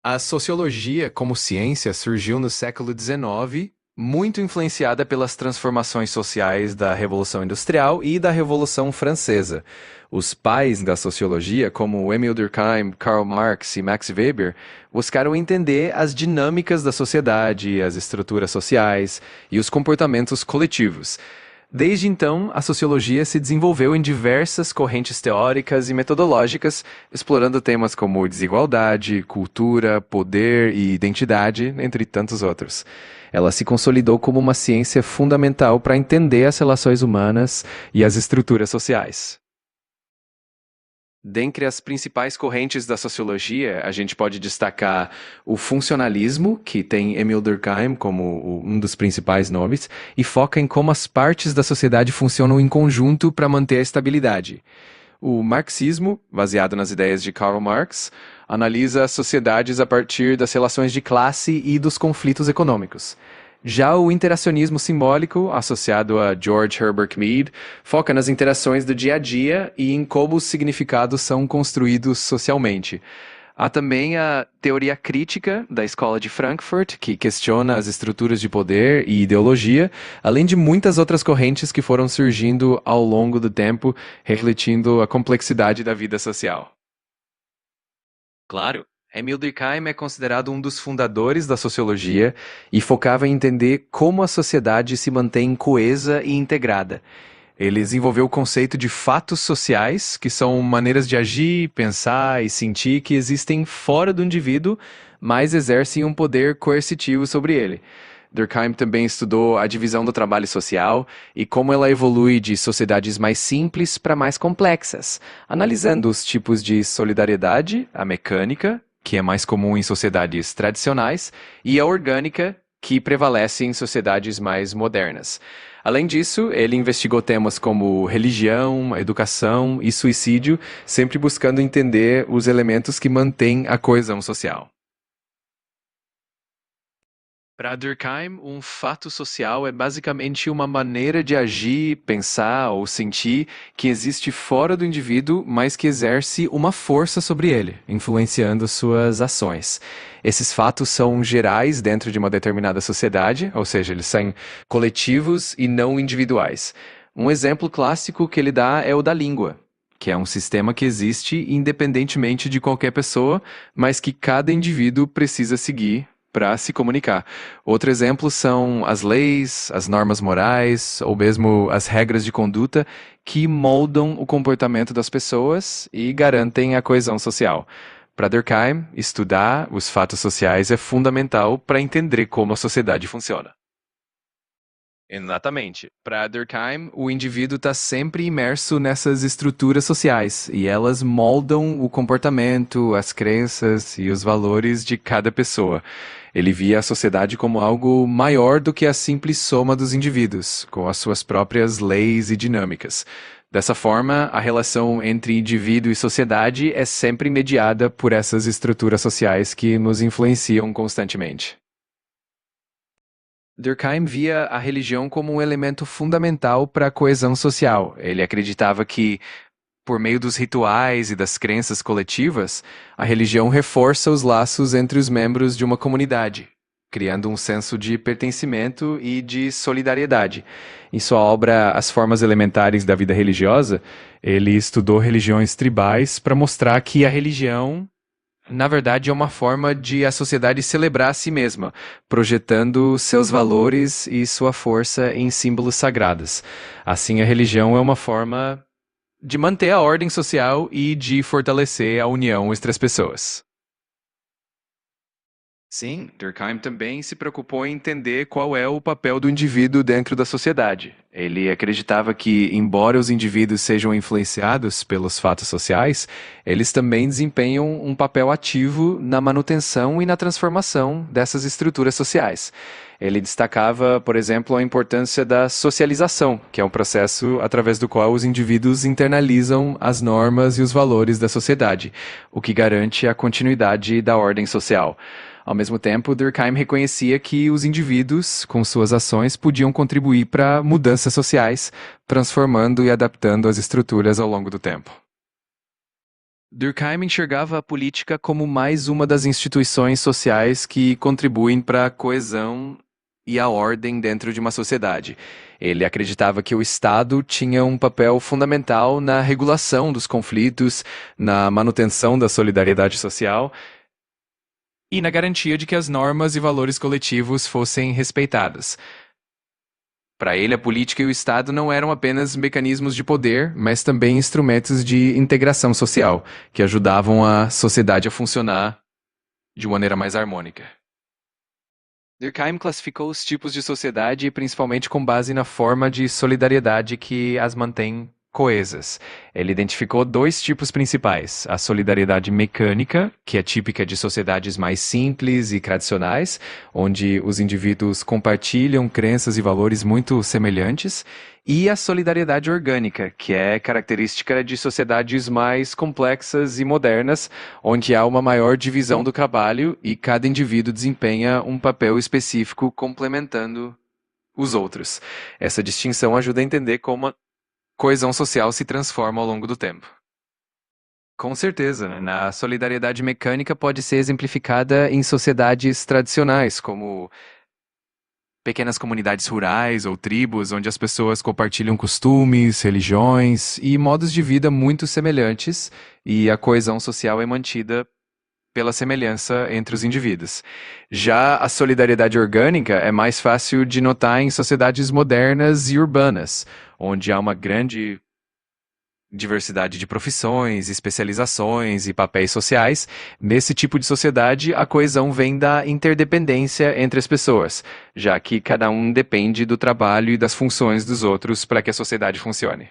A sociologia como ciência surgiu no século XIX, muito influenciada pelas transformações sociais da Revolução Industrial e da Revolução Francesa. Os pais da sociologia, como Emile Durkheim, Karl Marx e Max Weber, buscaram entender as dinâmicas da sociedade, as estruturas sociais e os comportamentos coletivos. Desde então, a sociologia se desenvolveu em diversas correntes teóricas e metodológicas, explorando temas como desigualdade, cultura, poder e identidade, entre tantos outros. Ela se consolidou como uma ciência fundamental para entender as relações humanas e as estruturas sociais. Dentre as principais correntes da sociologia, a gente pode destacar o funcionalismo, que tem Emile Durkheim como um dos principais nomes, e foca em como as partes da sociedade funcionam em conjunto para manter a estabilidade. O marxismo, baseado nas ideias de Karl Marx, analisa as sociedades a partir das relações de classe e dos conflitos econômicos. Já o interacionismo simbólico, associado a George Herbert Mead, foca nas interações do dia a dia e em como os significados são construídos socialmente. Há também a teoria crítica da Escola de Frankfurt, que questiona as estruturas de poder e ideologia, além de muitas outras correntes que foram surgindo ao longo do tempo, refletindo a complexidade da vida social. Claro, Emil Durkheim é considerado um dos fundadores da sociologia e focava em entender como a sociedade se mantém coesa e integrada. Ele desenvolveu o conceito de fatos sociais, que são maneiras de agir, pensar e sentir que existem fora do indivíduo, mas exercem um poder coercitivo sobre ele. Durkheim também estudou a divisão do trabalho social e como ela evolui de sociedades mais simples para mais complexas, analisando os tipos de solidariedade, a mecânica, que é mais comum em sociedades tradicionais, e a orgânica, que prevalece em sociedades mais modernas. Além disso, ele investigou temas como religião, educação e suicídio, sempre buscando entender os elementos que mantêm a coesão social. Para Durkheim, um fato social é basicamente uma maneira de agir, pensar ou sentir que existe fora do indivíduo, mas que exerce uma força sobre ele, influenciando suas ações. Esses fatos são gerais dentro de uma determinada sociedade, ou seja, eles são coletivos e não individuais. Um exemplo clássico que ele dá é o da língua, que é um sistema que existe independentemente de qualquer pessoa, mas que cada indivíduo precisa seguir para se comunicar. Outro exemplo são as leis, as normas morais ou mesmo as regras de conduta que moldam o comportamento das pessoas e garantem a coesão social. Para Durkheim, estudar os fatos sociais é fundamental para entender como a sociedade funciona. Exatamente. Para Durkheim, o indivíduo está sempre imerso nessas estruturas sociais e elas moldam o comportamento, as crenças e os valores de cada pessoa. Ele via a sociedade como algo maior do que a simples soma dos indivíduos, com as suas próprias leis e dinâmicas. Dessa forma, a relação entre indivíduo e sociedade é sempre mediada por essas estruturas sociais que nos influenciam constantemente. Durkheim via a religião como um elemento fundamental para a coesão social. Ele acreditava que, por meio dos rituais e das crenças coletivas, a religião reforça os laços entre os membros de uma comunidade, criando um senso de pertencimento e de solidariedade. Em sua obra As Formas Elementares da Vida Religiosa, ele estudou religiões tribais para mostrar que a religião, na verdade, é uma forma de a sociedade celebrar a si mesma, projetando seus valores e sua força em símbolos sagrados. Assim, a religião é uma forma de manter a ordem social e de fortalecer a união entre as pessoas. Sim, Durkheim também se preocupou em entender qual é o papel do indivíduo dentro da sociedade. Ele acreditava que, embora os indivíduos sejam influenciados pelos fatos sociais, eles também desempenham um papel ativo na manutenção e na transformação dessas estruturas sociais. Ele destacava, por exemplo, a importância da socialização, que é um processo através do qual os indivíduos internalizam as normas e os valores da sociedade, o que garante a continuidade da ordem social. Ao mesmo tempo, Durkheim reconhecia que os indivíduos, com suas ações, podiam contribuir para mudanças sociais, transformando e adaptando as estruturas ao longo do tempo. Durkheim enxergava a política como mais uma das instituições sociais que contribuem para a coesão e a ordem dentro de uma sociedade. Ele acreditava que o Estado tinha um papel fundamental na regulação dos conflitos, na manutenção da solidariedade social e na garantia de que as normas e valores coletivos fossem respeitadas. Para ele, a política e o Estado não eram apenas mecanismos de poder, mas também instrumentos de integração social, que ajudavam a sociedade a funcionar de maneira mais harmônica. Durkheim classificou os tipos de sociedade principalmente com base na forma de solidariedade que as mantém coesas. Ele identificou dois tipos principais: a solidariedade mecânica, que é típica de sociedades mais simples e tradicionais, onde os indivíduos compartilham crenças e valores muito semelhantes, e a solidariedade orgânica, que é característica de sociedades mais complexas e modernas, onde há uma maior divisão do trabalho e cada indivíduo desempenha um papel específico complementando os outros. Essa distinção ajuda a entender como a coesão social se transforma ao longo do tempo. Com certeza, a solidariedade mecânica pode ser exemplificada em sociedades tradicionais, como pequenas comunidades rurais ou tribos, onde as pessoas compartilham costumes, religiões e modos de vida muito semelhantes, e a coesão social é mantida pela semelhança entre os indivíduos. Já a solidariedade orgânica é mais fácil de notar em sociedades modernas e urbanas, onde há uma grande diversidade de profissões, especializações e papéis sociais. Nesse tipo de sociedade, a coesão vem da interdependência entre as pessoas, já que cada um depende do trabalho e das funções dos outros para que a sociedade funcione.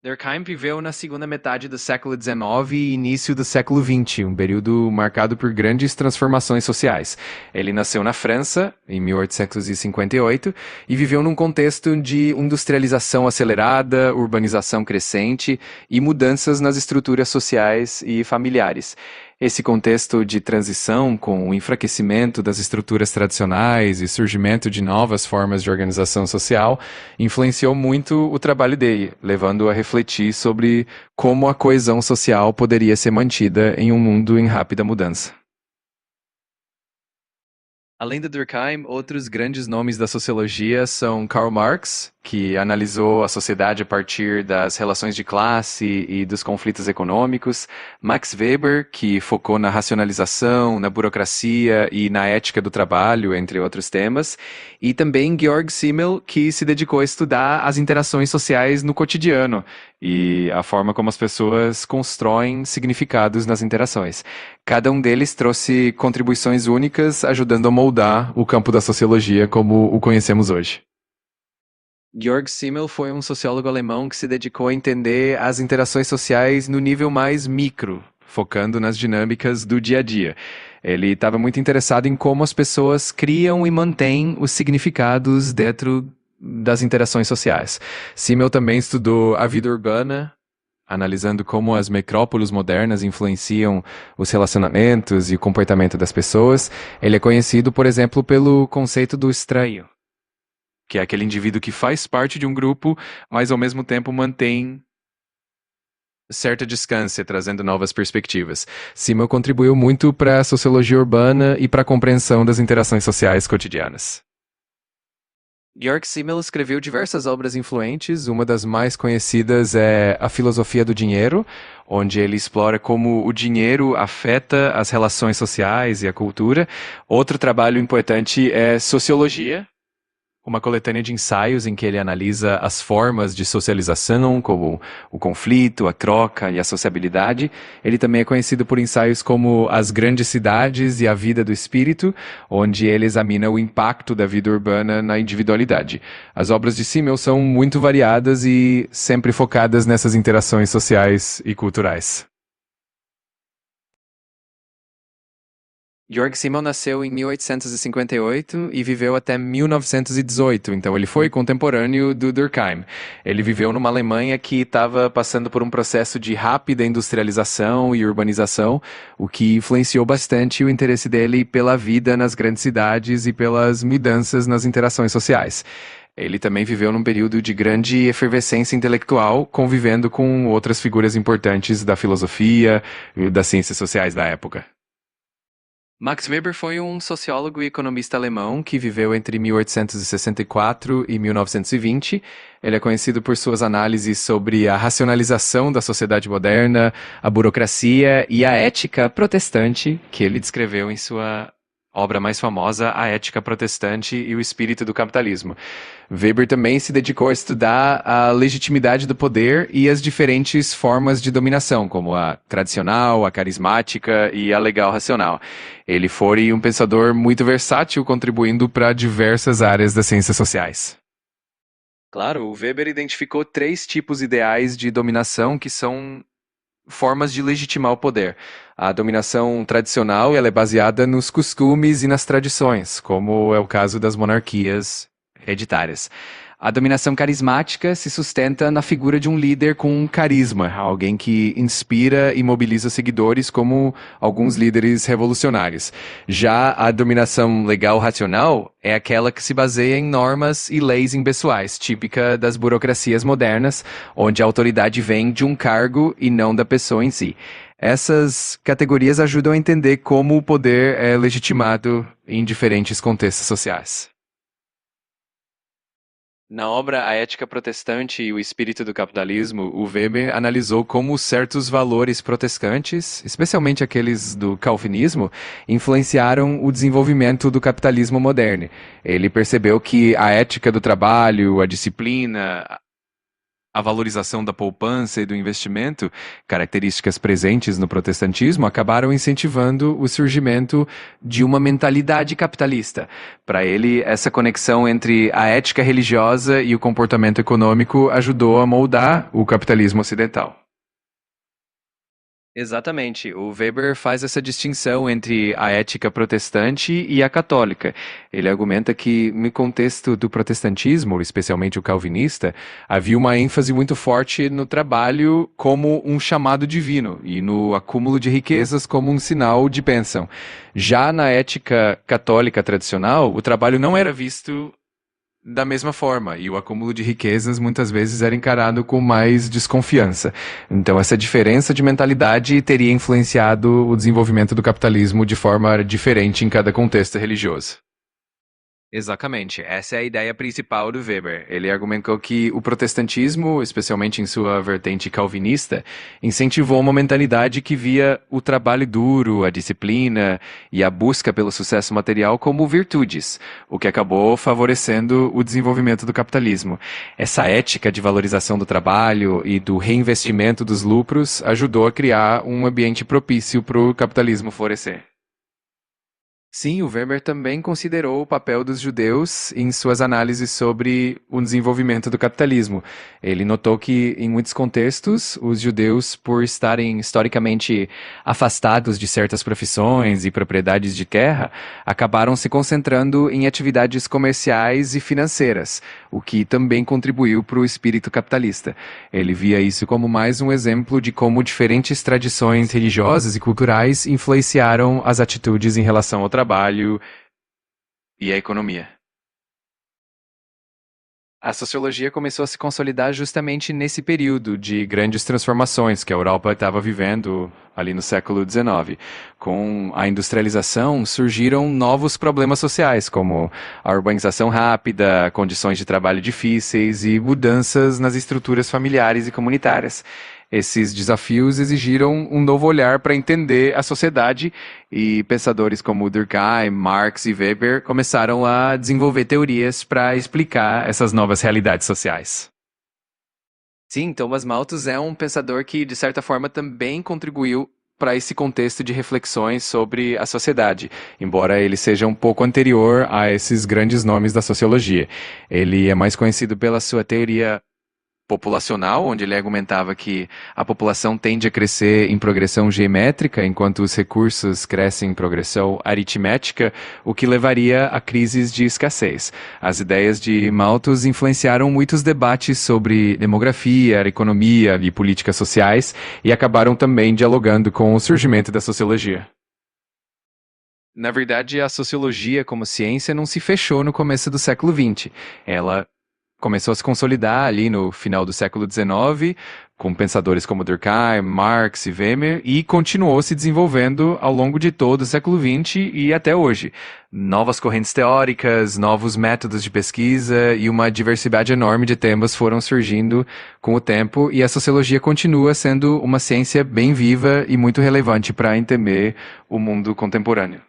Durkheim viveu na segunda metade do século XIX e início do século XX, um período marcado por grandes transformações sociais. Ele nasceu na França, em 1858, e viveu num contexto de industrialização acelerada, urbanização crescente e mudanças nas estruturas sociais e familiares. Esse contexto de transição, com o enfraquecimento das estruturas tradicionais e surgimento de novas formas de organização social, influenciou muito o trabalho dele, levando-o a refletir sobre como a coesão social poderia ser mantida em um mundo em rápida mudança. Além de Durkheim, outros grandes nomes da sociologia são Karl Marx, que analisou a sociedade a partir das relações de classe e dos conflitos econômicos, Max Weber, que focou na racionalização, na burocracia e na ética do trabalho, entre outros temas, e também Georg Simmel, que se dedicou a estudar as interações sociais no cotidiano e a forma como as pessoas constroem significados nas interações. Cada um deles trouxe contribuições únicas, ajudando a moldar o campo da sociologia como o conhecemos hoje. Georg Simmel foi um sociólogo alemão que se dedicou a entender as interações sociais no nível mais micro, focando nas dinâmicas do dia a dia. Ele estava muito interessado em como as pessoas criam e mantêm os significados dentro das interações sociais. Simmel também estudou a vida urbana, analisando como as metrópoles modernas influenciam os relacionamentos e o comportamento das pessoas. Ele é conhecido, por exemplo, pelo conceito do estranho, que é aquele indivíduo que faz parte de um grupo, mas ao mesmo tempo mantém certa distância, trazendo novas perspectivas. Simmel contribuiu muito para a sociologia urbana e para a compreensão das interações sociais cotidianas. Georg Simmel escreveu diversas obras influentes. Uma das mais conhecidas é A Filosofia do Dinheiro, onde ele explora como o dinheiro afeta as relações sociais e a cultura. Outro trabalho importante é Sociologia, uma coletânea de ensaios em que ele analisa as formas de socialização, como o conflito, a troca e a sociabilidade. Ele também é conhecido por ensaios como As Grandes Cidades e a Vida do Espírito, onde ele examina o impacto da vida urbana na individualidade. As obras de Simmel são muito variadas e sempre focadas nessas interações sociais e culturais. Georg Simmel nasceu em 1858 e viveu até 1918, então ele foi contemporâneo do Durkheim. Ele viveu numa Alemanha que estava passando por um processo de rápida industrialização e urbanização, o que influenciou bastante o interesse dele pela vida nas grandes cidades e pelas mudanças nas interações sociais. Ele também viveu num período de grande efervescência intelectual, convivendo com outras figuras importantes da filosofia e das ciências sociais da época. Max Weber foi um sociólogo e economista alemão que viveu entre 1864 e 1920. Ele é conhecido por suas análises sobre a racionalização da sociedade moderna, a burocracia e a ética protestante, que ele descreveu em sua obra mais famosa, A Ética Protestante e o Espírito do Capitalismo. Weber também se dedicou a estudar a legitimidade do poder e as diferentes formas de dominação, como a tradicional, a carismática e a legal racional. Ele foi um pensador muito versátil, contribuindo para diversas áreas das ciências sociais. Claro, o Weber identificou 3 tipos ideais de dominação que são formas de legitimar o poder. A dominação tradicional ela é baseada nos costumes e nas tradições, como é o caso das monarquias hereditárias. A dominação carismática se sustenta na figura de um líder com carisma, alguém que inspira e mobiliza seguidores, como alguns líderes revolucionários. Já a dominação legal racional é aquela que se baseia em normas e leis impessoais, típica das burocracias modernas, onde a autoridade vem de um cargo e não da pessoa em si. Essas categorias ajudam a entender como o poder é legitimado em diferentes contextos sociais. Na obra A Ética Protestante e o Espírito do Capitalismo, o Weber analisou como certos valores protestantes, especialmente aqueles do calvinismo, influenciaram o desenvolvimento do capitalismo moderno. Ele percebeu que a ética do trabalho, a disciplina, a valorização da poupança e do investimento, características presentes no protestantismo, acabaram incentivando o surgimento de uma mentalidade capitalista. Para ele, essa conexão entre a ética religiosa e o comportamento econômico ajudou a moldar o capitalismo ocidental. Exatamente. O Weber faz essa distinção entre a ética protestante e a católica. Ele argumenta que, no contexto do protestantismo, especialmente o calvinista, havia uma ênfase muito forte no trabalho como um chamado divino e no acúmulo de riquezas como um sinal de bênção. Já na ética católica tradicional, o trabalho não era visto da mesma forma, e o acúmulo de riquezas muitas vezes era encarado com mais desconfiança. Então, essa diferença de mentalidade teria influenciado o desenvolvimento do capitalismo de forma diferente em cada contexto religioso. Exatamente, essa é a ideia principal do Weber. Ele argumentou que o protestantismo, especialmente em sua vertente calvinista, incentivou uma mentalidade que via o trabalho duro, a disciplina e a busca pelo sucesso material como virtudes, o que acabou favorecendo o desenvolvimento do capitalismo. Essa ética de valorização do trabalho e do reinvestimento dos lucros ajudou a criar um ambiente propício para o capitalismo florescer. Sim, o Weber também considerou o papel dos judeus em suas análises sobre o desenvolvimento do capitalismo. Ele notou que, em muitos contextos, os judeus, por estarem historicamente afastados de certas profissões e propriedades de terra, acabaram se concentrando em atividades comerciais e financeiras, o que também contribuiu para o espírito capitalista. Ele via isso como mais um exemplo de como diferentes tradições religiosas e culturais influenciaram as atitudes em relação ao trabalho e à economia. A sociologia começou a se consolidar justamente nesse período de grandes transformações que a Europa estava vivendo ali no século XIX. Com a industrialização, surgiram novos problemas sociais, como a urbanização rápida, condições de trabalho difíceis e mudanças nas estruturas familiares e comunitárias. Esses desafios exigiram um novo olhar para entender a sociedade e pensadores como Durkheim, Marx e Weber começaram a desenvolver teorias para explicar essas novas realidades sociais. Sim, Thomas Malthus é um pensador que, de certa forma, também contribuiu para esse contexto de reflexões sobre a sociedade, embora ele seja um pouco anterior a esses grandes nomes da sociologia. Ele é mais conhecido pela sua teoria populacional, onde ele argumentava que a população tende a crescer em progressão geométrica, enquanto os recursos crescem em progressão aritmética, o que levaria a crises de escassez. As ideias de Malthus influenciaram muitos debates sobre demografia, economia e políticas sociais e acabaram também dialogando com o surgimento da sociologia. Na verdade, a sociologia como ciência não se fechou no começo do século XX. Ela começou a se consolidar ali no final do século XIX, com pensadores como Durkheim, Marx e Weber, e continuou se desenvolvendo ao longo de todo o século XX e até hoje. Novas correntes teóricas, novos métodos de pesquisa e uma diversidade enorme de temas foram surgindo com o tempo, e a sociologia continua sendo uma ciência bem viva e muito relevante para entender o mundo contemporâneo.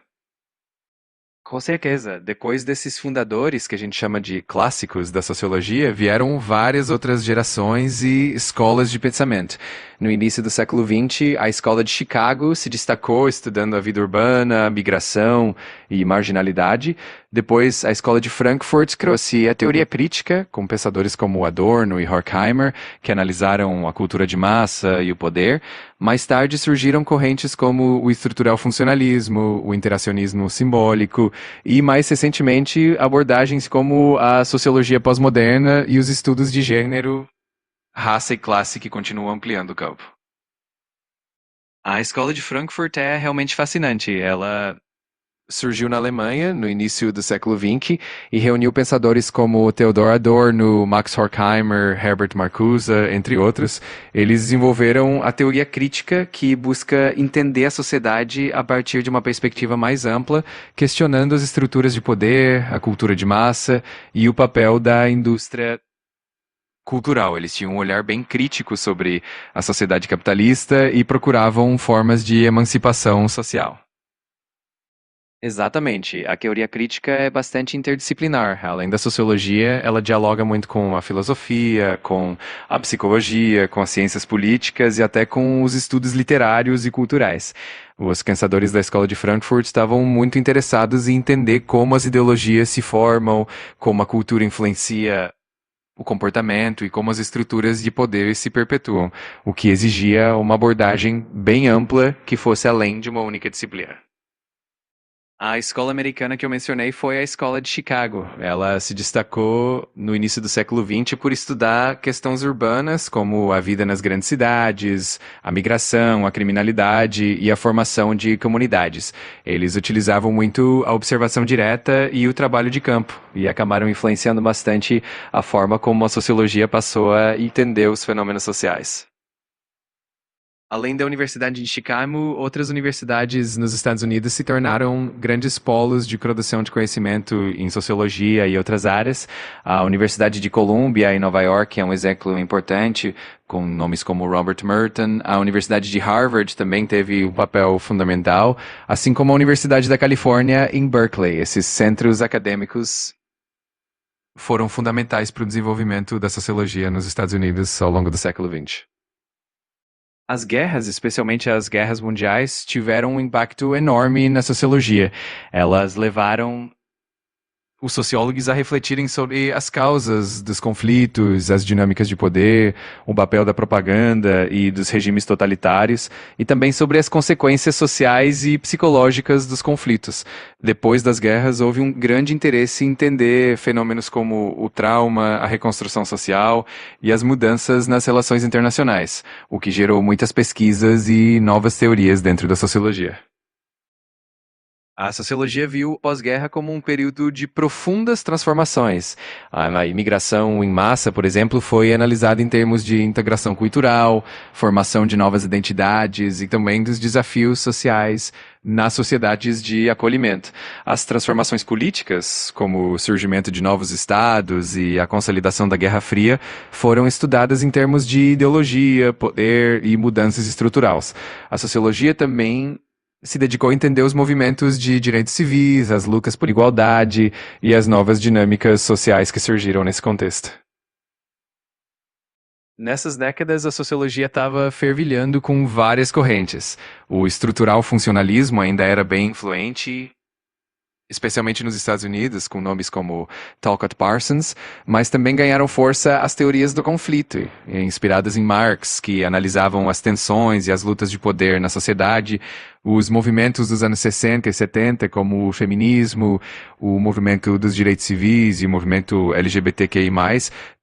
Com certeza. Depois desses fundadores, que a gente chama de clássicos da sociologia, vieram várias outras gerações e escolas de pensamento. No início do século XX, a escola de Chicago se destacou estudando a vida urbana, a migração e marginalidade. Depois, a escola de Frankfurt trouxe a teoria crítica, com pensadores como Adorno e Horkheimer, que analisaram a cultura de massa e o poder. Mais tarde surgiram correntes como o estrutural funcionalismo, o interacionismo simbólico e, mais recentemente, abordagens como a sociologia pós-moderna e os estudos de gênero, raça e classe que continuam ampliando o campo. A escola de Frankfurt é realmente fascinante. Ela surgiu na Alemanha no início do século XX e reuniu pensadores como Theodor Adorno, Max Horkheimer, Herbert Marcuse, entre outros. Eles desenvolveram a teoria crítica, que busca entender a sociedade a partir de uma perspectiva mais ampla, questionando as estruturas de poder, a cultura de massa e o papel da indústria cultural. Eles tinham um olhar bem crítico sobre a sociedade capitalista e procuravam formas de emancipação social. Exatamente. A teoria crítica é bastante interdisciplinar. Além da sociologia, ela dialoga muito com a filosofia, com a psicologia, com as ciências políticas e até com os estudos literários e culturais. Os pensadores da escola de Frankfurt estavam muito interessados em entender como as ideologias se formam, como a cultura influencia o comportamento e como as estruturas de poder se perpetuam, o que exigia uma abordagem bem ampla que fosse além de uma única disciplina. A escola americana que eu mencionei foi a escola de Chicago. Ela se destacou no início do século XX por estudar questões urbanas, como a vida nas grandes cidades, a migração, a criminalidade e a formação de comunidades. Eles utilizavam muito a observação direta e o trabalho de campo, e acabaram influenciando bastante a forma como a sociologia passou a entender os fenômenos sociais. Além da Universidade de Chicago, outras universidades nos Estados Unidos se tornaram grandes polos de produção de conhecimento em sociologia e outras áreas. A Universidade de Columbia, em Nova York, é um exemplo importante, com nomes como Robert Merton. A Universidade de Harvard também teve um papel fundamental, assim como a Universidade da Califórnia, em Berkeley. Esses centros acadêmicos foram fundamentais para o desenvolvimento da sociologia nos Estados Unidos ao longo do século XX. As guerras, especialmente as guerras mundiais, tiveram um impacto enorme na sociologia. Elas levaram os sociólogos a refletirem sobre as causas dos conflitos, as dinâmicas de poder, o papel da propaganda e dos regimes totalitários, e também sobre as consequências sociais e psicológicas dos conflitos. Depois das guerras, houve um grande interesse em entender fenômenos como o trauma, a reconstrução social e as mudanças nas relações internacionais, o que gerou muitas pesquisas e novas teorias dentro da sociologia. A sociologia viu o pós-guerra como um período de profundas transformações. A imigração em massa, por exemplo, foi analisada em termos de integração cultural, formação de novas identidades e também dos desafios sociais nas sociedades de acolhimento. As transformações políticas, como o surgimento de novos estados e a consolidação da Guerra Fria, foram estudadas em termos de ideologia, poder e mudanças estruturais. A sociologia também se dedicou a entender os movimentos de direitos civis, as lutas por igualdade e as novas dinâmicas sociais que surgiram nesse contexto. Nessas décadas, a sociologia estava fervilhando com várias correntes. O estrutural funcionalismo ainda era bem influente, especialmente nos Estados Unidos, com nomes como Talcott Parsons, mas também ganharam força as teorias do conflito, inspiradas em Marx, que analisavam as tensões e as lutas de poder na sociedade, os movimentos dos anos 60 e 70, como o feminismo, o movimento dos direitos civis e o movimento LGBTQI+,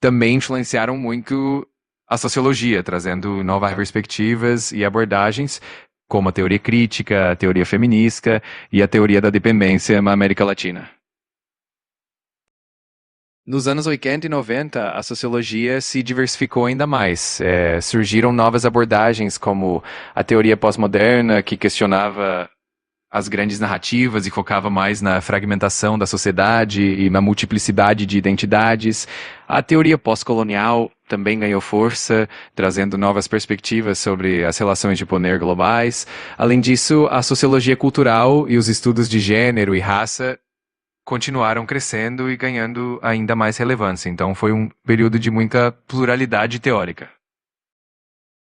também influenciaram muito a sociologia, trazendo novas perspectivas e abordagens, como a teoria crítica, a teoria feminista e a teoria da dependência na América Latina. Nos anos 80 e 90, a sociologia se diversificou ainda mais. Surgiram novas abordagens, como a teoria pós-moderna, que questionava as grandes narrativas e focava mais na fragmentação da sociedade e na multiplicidade de identidades. A teoria pós-colonial também ganhou força, trazendo novas perspectivas sobre as relações de poder globais. Além disso, a sociologia cultural e os estudos de gênero e raça continuaram crescendo e ganhando ainda mais relevância. Então, foi um período de muita pluralidade teórica.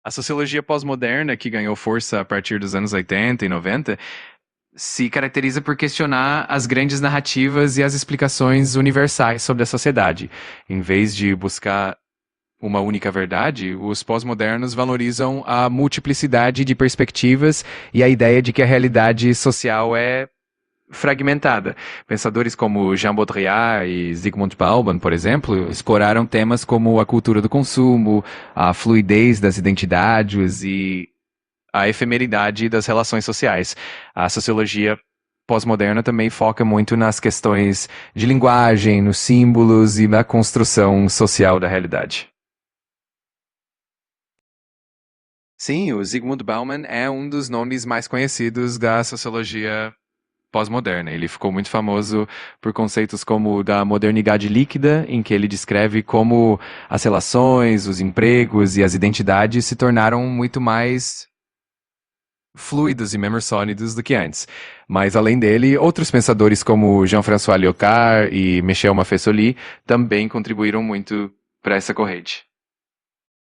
A sociologia pós-moderna, que ganhou força a partir dos anos 80 e 90, se caracteriza por questionar as grandes narrativas e as explicações universais sobre a sociedade. Em vez de buscar uma única verdade, os pós-modernos valorizam a multiplicidade de perspectivas e a ideia de que a realidade social é fragmentada. Pensadores como Jean Baudrillard e Zygmunt Bauman, por exemplo, exploraram temas como a cultura do consumo, a fluidez das identidades e a efemeridade das relações sociais. A sociologia pós-moderna também foca muito nas questões de linguagem, nos símbolos e na construção social da realidade. Sim, o Zygmunt Bauman é um dos nomes mais conhecidos da sociologia pós-moderna. Ele ficou muito famoso por conceitos como o da modernidade líquida, em que ele descreve como as relações, os empregos e as identidades se tornaram muito mais fluidos e menos sólidos do que antes. Mas, além dele, outros pensadores como Jean-François Lyotard e Michel Maffesoli também contribuíram muito para essa corrente.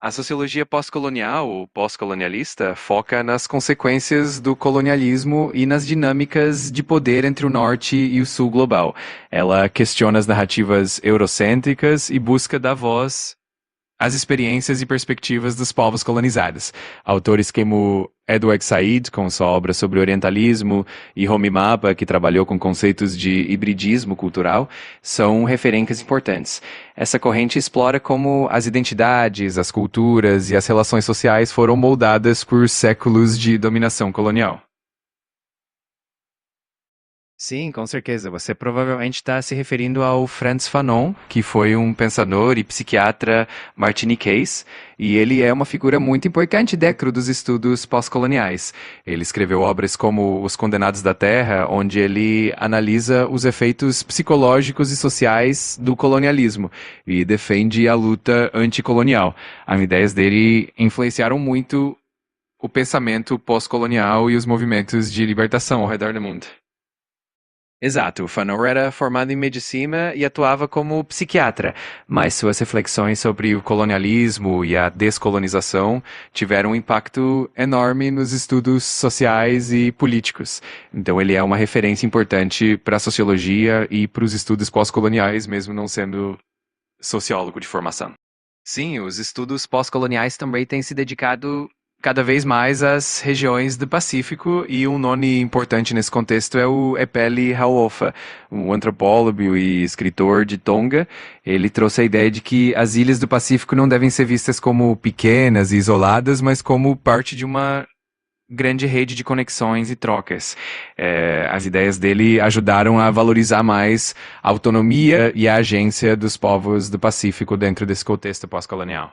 A sociologia pós-colonial ou pós-colonialista foca nas consequências do colonialismo e nas dinâmicas de poder entre o norte e o sul global. Ela questiona as narrativas eurocêntricas e busca dar voz às experiências e perspectivas dos povos colonizados. Autores como Edward Said, com sua obra sobre orientalismo, e Homi Mapa, que trabalhou com conceitos de hibridismo cultural, são referências importantes. Essa corrente explora como as identidades, as culturas e as relações sociais foram moldadas por séculos de dominação colonial. Sim, com certeza. Você provavelmente está se referindo ao Frantz Fanon, que foi um pensador e psiquiatra martiniquês, e ele é uma figura muito importante dentro dos estudos pós-coloniais. Ele escreveu obras como Os Condenados da Terra, onde ele analisa os efeitos psicológicos e sociais do colonialismo e defende a luta anticolonial. As ideias dele influenciaram muito o pensamento pós-colonial e os movimentos de libertação ao redor do mundo. Exato, Fanon era formado em medicina e atuava como psiquiatra, mas suas reflexões sobre o colonialismo e a descolonização tiveram um impacto enorme nos estudos sociais e políticos. Então ele é uma referência importante para a sociologia e para os estudos pós-coloniais, mesmo não sendo sociólogo de formação. Sim, os estudos pós-coloniais também têm se dedicado cada vez mais às regiões do Pacífico, e um nome importante nesse contexto é o Epeli Hauofa, um antropólogo e escritor de Tonga. Ele trouxe a ideia de que as ilhas do Pacífico não devem ser vistas como pequenas e isoladas, mas como parte de uma grande rede de conexões e trocas. As ideias dele ajudaram a valorizar mais a autonomia e a agência dos povos do Pacífico dentro desse contexto pós-colonial.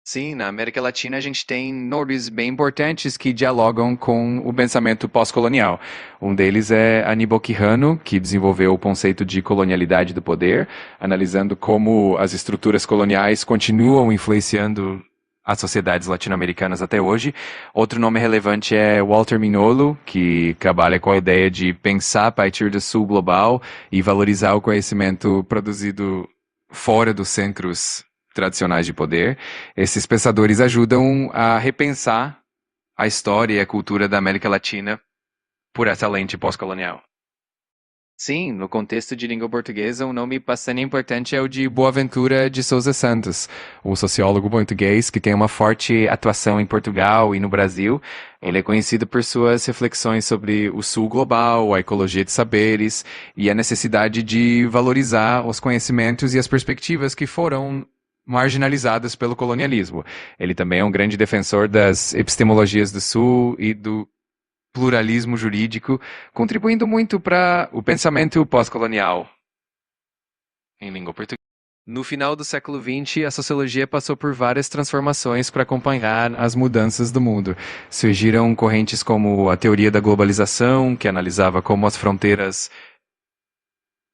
Sim, na América Latina a gente tem nomes bem importantes que dialogam com o pensamento pós-colonial. Um deles é Aníbal Quijano, que desenvolveu o conceito de colonialidade do poder, analisando como as estruturas coloniais continuam influenciando as sociedades latino-americanas até hoje. Outro nome relevante é Walter Mignolo, que trabalha com a ideia de pensar a partir do sul global e valorizar o conhecimento produzido fora dos centros tradicionais de poder. Esses pensadores ajudam a repensar a história e a cultura da América Latina por essa lente pós-colonial. Sim, no contexto de língua portuguesa, um nome bastante importante é o de Boaventura de Souza Santos, um sociólogo português que tem uma forte atuação em Portugal e no Brasil. Ele é conhecido por suas reflexões sobre o sul global, a ecologia de saberes e a necessidade de valorizar os conhecimentos e as perspectivas que foram marginalizadas pelo colonialismo. Ele também é um grande defensor das epistemologias do sul e do pluralismo jurídico, contribuindo muito para o pensamento pós-colonial. em língua portuguesa. No final do século XX, a sociologia passou por várias transformações para acompanhar as mudanças do mundo. Surgiram correntes como a teoria da globalização, que analisava como as fronteiras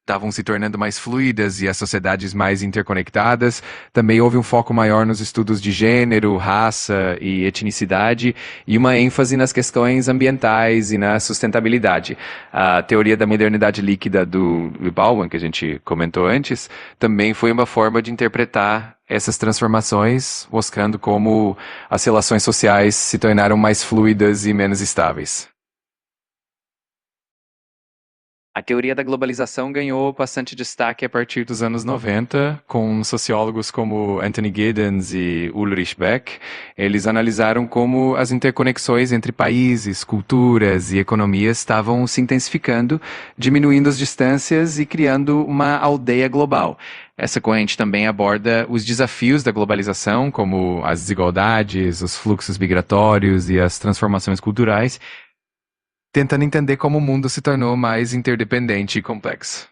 estavam se tornando mais fluidas e as sociedades mais interconectadas. Também houve um foco maior nos estudos de gênero, raça e etnicidade e uma ênfase nas questões ambientais e na sustentabilidade. A teoria da modernidade líquida do Bauman, que a gente comentou antes, também foi uma forma de interpretar essas transformações, mostrando como as relações sociais se tornaram mais fluidas e menos estáveis. A teoria da globalização ganhou bastante destaque a partir dos anos 90, com sociólogos como Anthony Giddens e Ulrich Beck. Eles analisaram como as interconexões entre países, culturas e economias estavam se intensificando, diminuindo as distâncias e criando uma aldeia global. Essa corrente também aborda os desafios da globalização, como as desigualdades, os fluxos migratórios e as transformações culturais, tentando entender como o mundo se tornou mais interdependente e complexo.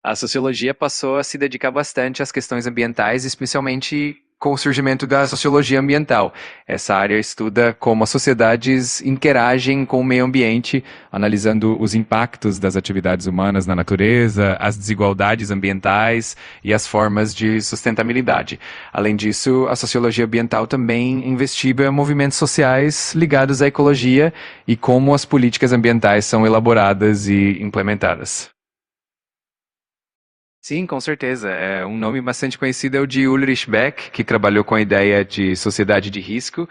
A sociologia passou a se dedicar bastante às questões ambientais, especialmente com o surgimento da sociologia ambiental. Essa área estuda como as sociedades interagem com o meio ambiente, analisando os impactos das atividades humanas na natureza, as desigualdades ambientais e as formas de sustentabilidade. Além disso, a sociologia ambiental também investiga movimentos sociais ligados à ecologia e como as políticas ambientais são elaboradas e implementadas. Sim, com certeza. Um nome bastante conhecido é o de Ulrich Beck, que trabalhou com a ideia de sociedade de risco,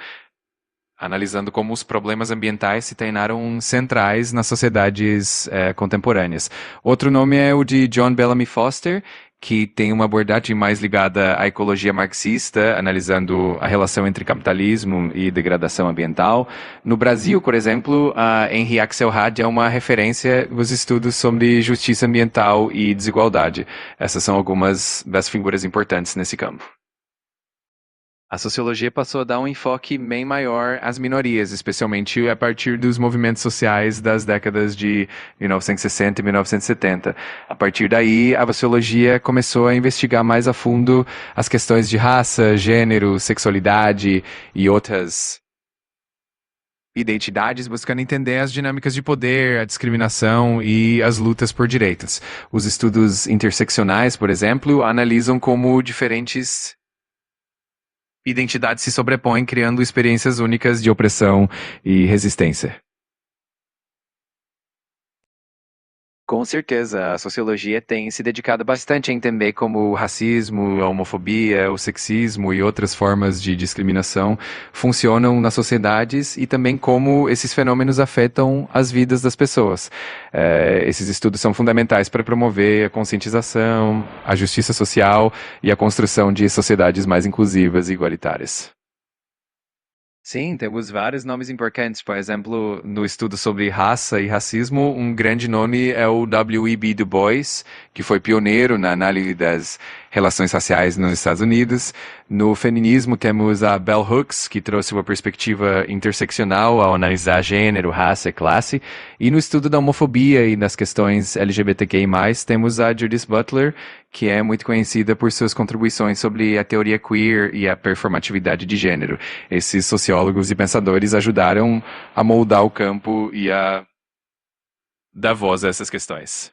analisando como os problemas ambientais se tornaram centrais nas sociedades contemporâneas. Outro nome é o de John Bellamy Foster, que tem uma abordagem mais ligada à ecologia marxista, analisando a relação entre capitalismo e degradação ambiental. No Brasil, por exemplo, a Henri Axelrad é uma referência nos estudos sobre justiça ambiental e desigualdade. Essas são algumas das figuras importantes nesse campo. A sociologia passou a dar um enfoque bem maior às minorias, especialmente a partir dos movimentos sociais das décadas de 1960 e 1970. A partir daí, a sociologia começou a investigar mais a fundo as questões de raça, gênero, sexualidade e outras identidades, buscando entender as dinâmicas de poder, a discriminação e as lutas por direitos. Os estudos interseccionais, por exemplo, analisam como diferentes identidades se sobrepõem, criando experiências únicas de opressão e resistência. Com certeza, a sociologia tem se dedicado bastante a entender como o racismo, a homofobia, o sexismo e outras formas de discriminação funcionam nas sociedades e também como esses fenômenos afetam as vidas das pessoas. Esses estudos são fundamentais para promover a conscientização, a justiça social e a construção de sociedades mais inclusivas e igualitárias. Sim, temos vários nomes importantes. Por exemplo, no estudo sobre raça e racismo, um grande nome é o W.E.B. Du Bois, que foi pioneiro na análise das relações raciais nos Estados Unidos. No feminismo, temos a Bell Hooks, que trouxe uma perspectiva interseccional ao analisar gênero, raça e classe. E no estudo da homofobia e das questões LGBTQI+, temos a Judith Butler, que é muito conhecida por suas contribuições sobre a teoria queer e a performatividade de gênero. Esses sociólogos e pensadores ajudaram a moldar o campo e a dar voz a essas questões.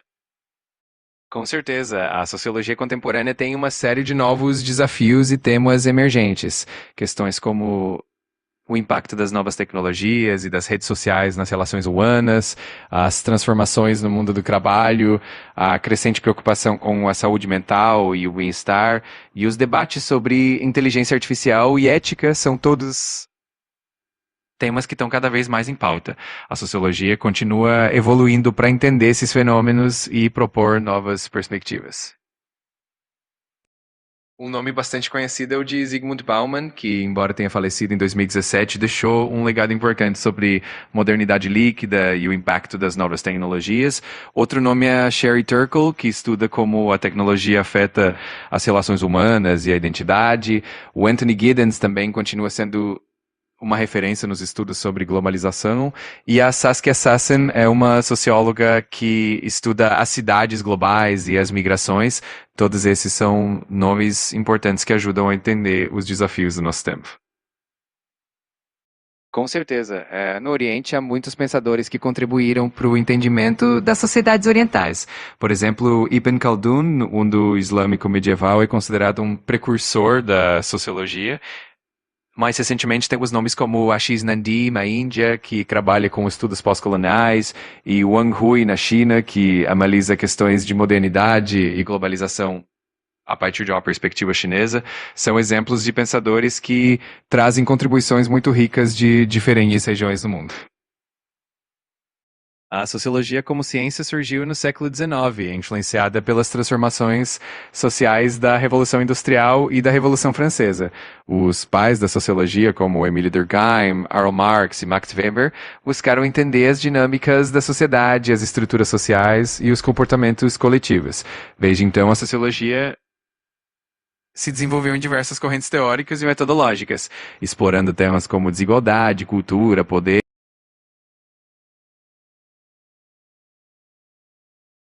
Com certeza, a sociologia contemporânea tem uma série de novos desafios e temas emergentes. Questões como o impacto das novas tecnologias e das redes sociais nas relações humanas, as transformações no mundo do trabalho, a crescente preocupação com a saúde mental e o bem-estar, e os debates sobre inteligência artificial e ética são todos temas que estão cada vez mais em pauta. A sociologia continua evoluindo para entender esses fenômenos e propor novas perspectivas. Um nome bastante conhecido é o de Zygmunt Bauman, que, embora tenha falecido em 2017, deixou um legado importante sobre modernidade líquida e o impacto das novas tecnologias. Outro nome é a Sherry Turkle, que estuda como a tecnologia afeta as relações humanas e a identidade. O Anthony Giddens também continua sendo uma referência nos estudos sobre globalização, e a Saskia Sassen é uma socióloga que estuda as cidades globais e as migrações. Todos esses são nomes importantes que ajudam a entender os desafios do nosso tempo. Com certeza. No Oriente há muitos pensadores que contribuíram para o entendimento das sociedades orientais. Por exemplo, Ibn Khaldun, um mundo islâmico medieval, é considerado um precursor da sociologia. Mais recentemente temos nomes como Ashish Nandy, na Índia, que trabalha com estudos pós-coloniais, e Wang Hui, na China, que analisa questões de modernidade e globalização a partir de uma perspectiva chinesa. São exemplos de pensadores que trazem contribuições muito ricas de diferentes regiões do mundo. A sociologia como ciência surgiu no século XIX, influenciada pelas transformações sociais da Revolução Industrial e da Revolução Francesa. Os pais da sociologia, como Émile Durkheim, Karl Marx e Max Weber, buscaram entender as dinâmicas da sociedade, as estruturas sociais e os comportamentos coletivos. Desde então, a sociologia se desenvolveu em diversas correntes teóricas e metodológicas, explorando temas como desigualdade, cultura, poder